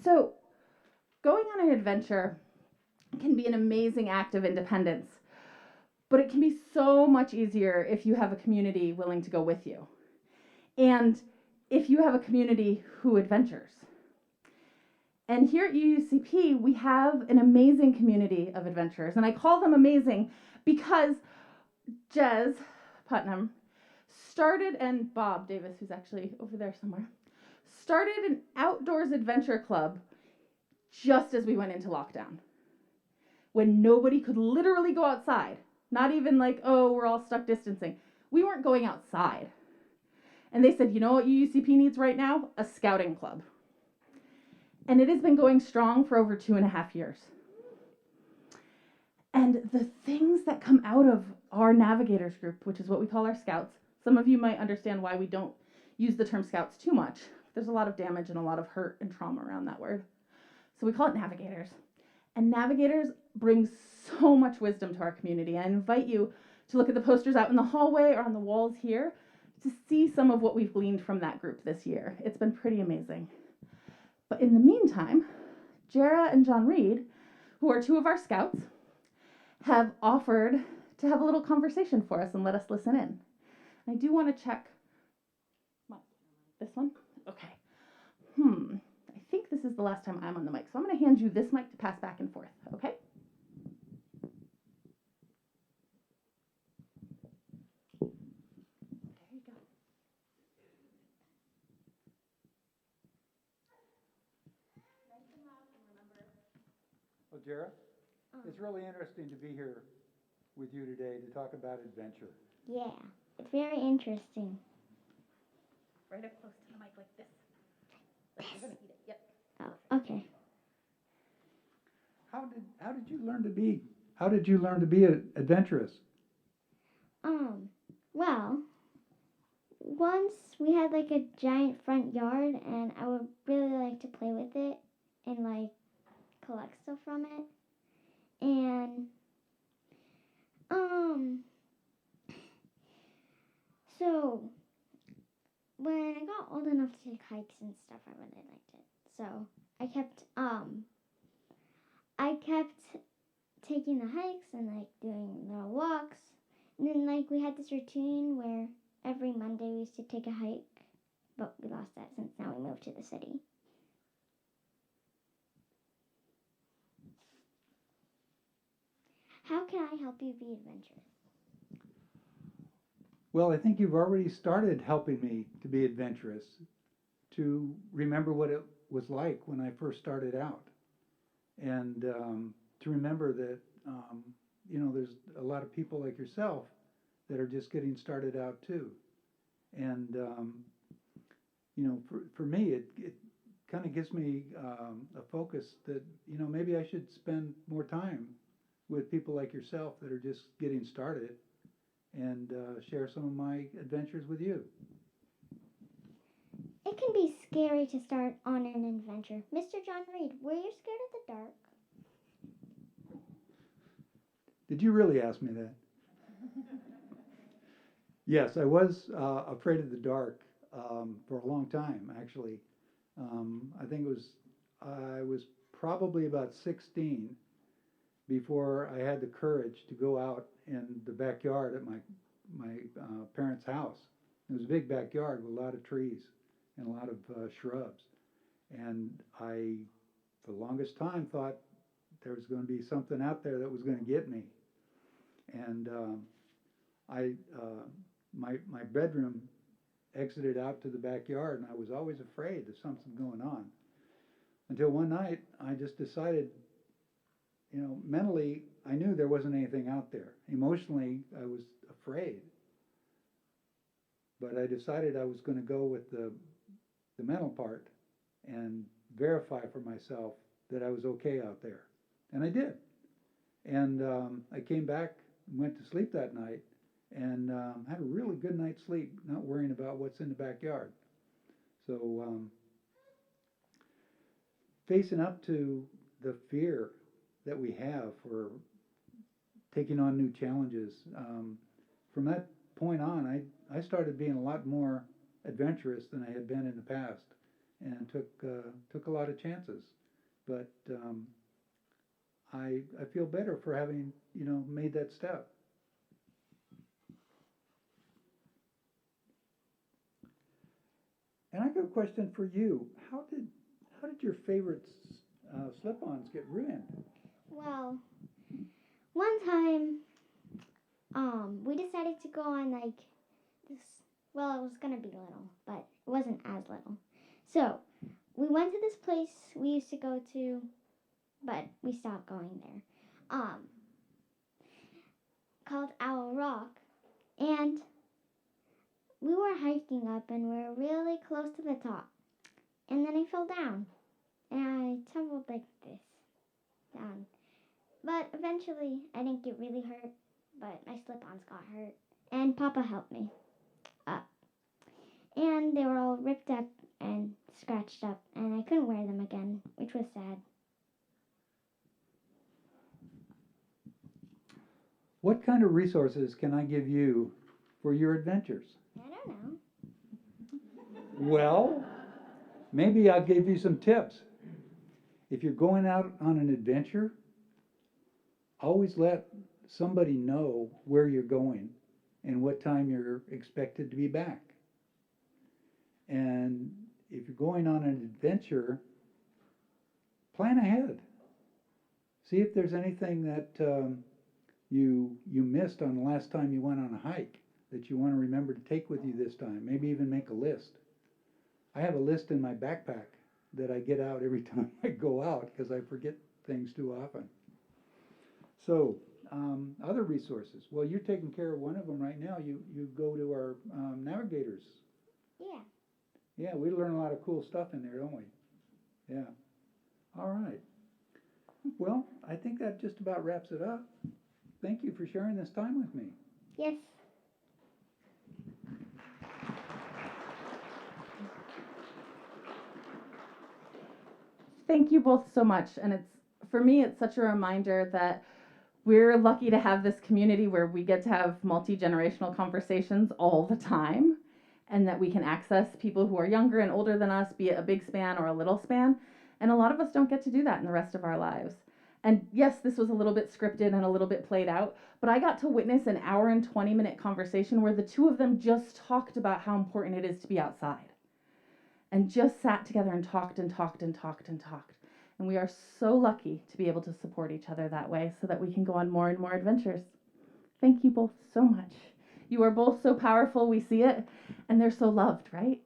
So, going on an adventure can be an amazing act of independence, but it can be so much easier if you have a community willing to go with you. And if you have a community who adventures. And here at UUCP, we have an amazing community of adventurers. And I call them amazing because Jez Putnam started, and Bob Davis, who's actually over there somewhere, started an outdoors adventure club just as we went into lockdown, when nobody could literally go outside. Not even like, oh, we're all stuck distancing. We weren't going outside. And they said, you know what UUCP needs right now? A scouting club. And it has been going strong for over 2.5 years. And the things that come out of our navigators group, which is what we call our scouts, some of you might understand why we don't use the term scouts too much. There's a lot of damage and a lot of hurt and trauma around that word. So we call it navigators. And navigators bring so much wisdom to our community. I invite you to look at the posters out in the hallway or on the walls here to see some of what we've gleaned from that group this year. It's been pretty amazing. But in the meantime, Jara and John Reed, who are two of our scouts, have offered to have a little conversation for us and let us listen in. I do want to check this one. Okay. I think this is the last time I'm on the mic, so I'm going to hand you this mic to pass back and forth, okay? There you go. Well, Jara, it's really interesting to be here with you today to talk about adventure. Yeah, it's very interesting. Right up close to the mic like this. Like you're going to eat it. Yep. Oh, okay. How did you learn to be adventurous? Well, once we had like a giant front yard and I would really like to play with it and like collect stuff from it. And so when I got old enough to take hikes and stuff, I really liked it. So I kept taking the hikes and like doing little walks. And then like we had this routine where every Monday we used to take a hike, but we lost that since now we moved to the city. How can I help you be adventurous? Well, I think you've already started helping me to be adventurous, to remember what it was like when I first started out, and to remember that there's a lot of people like yourself that are just getting started out too. And for me, it kind of gives me a focus that maybe I should spend more time with people like yourself that are just getting started, and share some of my adventures with you. It can be scary to start on an adventure. Mr. John Reed, were you scared of the dark? Did you really ask me that? Yes, I was afraid of the dark for a long time, actually. I was probably about 16 before I had the courage to go out in the backyard at my parents' house. It was a big backyard with a lot of trees and a lot of shrubs. And I, for the longest time, thought there was going to be something out there that was going to get me. And my bedroom exited out to the backyard, and I was always afraid of something going on. Until one night, I just decided, mentally, I knew there wasn't anything out there. Emotionally, I was afraid. But I decided I was going to go with the mental part and verify for myself that I was okay out there. And I did. And I came back and went to sleep that night and had a really good night's sleep, not worrying about what's in the backyard. So facing up to the fear that we have for taking on new challenges, from that point on, I started being a lot more adventurous than I had been in the past. and took a lot of chances. But I feel better for having, made that step. And I got a question for you. How did your favorite slip-ons get ruined? Well, one time, we decided to go on like this. Well, it was gonna be little, but it wasn't as little. So we went to this place we used to go to, but we stopped going there. Called Owl Rock, and we were hiking up, and we were really close to the top, and then I fell down, and I tumbled like this down. But eventually, I didn't get really hurt, but my slip-ons got hurt, and Papa helped me up. And they were all ripped up and scratched up, and I couldn't wear them again, which was sad. What kind of resources can I give you for your adventures? I don't know. Well, maybe I'll give you some tips. If you're going out on an adventure, always let somebody know where you're going and what time you're expected to be back. And if you're going on an adventure, plan ahead. See if there's anything that you missed on the last time you went on a hike that you want to remember to take with you this time. Maybe even make a list. I have a list in my backpack that I get out every time I go out because I forget things too often. So, other resources. Well, you're taking care of one of them right now. You go to our navigators. Yeah. Yeah, we learn a lot of cool stuff in there, don't we? Yeah. All right. Well, I think that just about wraps it up. Thank you for sharing this time with me. Yes. Thank you both so much. And for me, it's such a reminder that we're lucky to have this community where we get to have multi-generational conversations all the time, and that we can access people who are younger and older than us, be it a big span or a little span. And a lot of us don't get to do that in the rest of our lives. And yes, this was a little bit scripted and a little bit played out, but I got to witness an hour and 20-minute conversation where the two of them just talked about how important it is to be outside, and just sat together and talked and talked and talked and talked. And we are so lucky to be able to support each other that way so that we can go on more and more adventures. Thank you both so much. You are both so powerful, we see it, and they're so loved, right?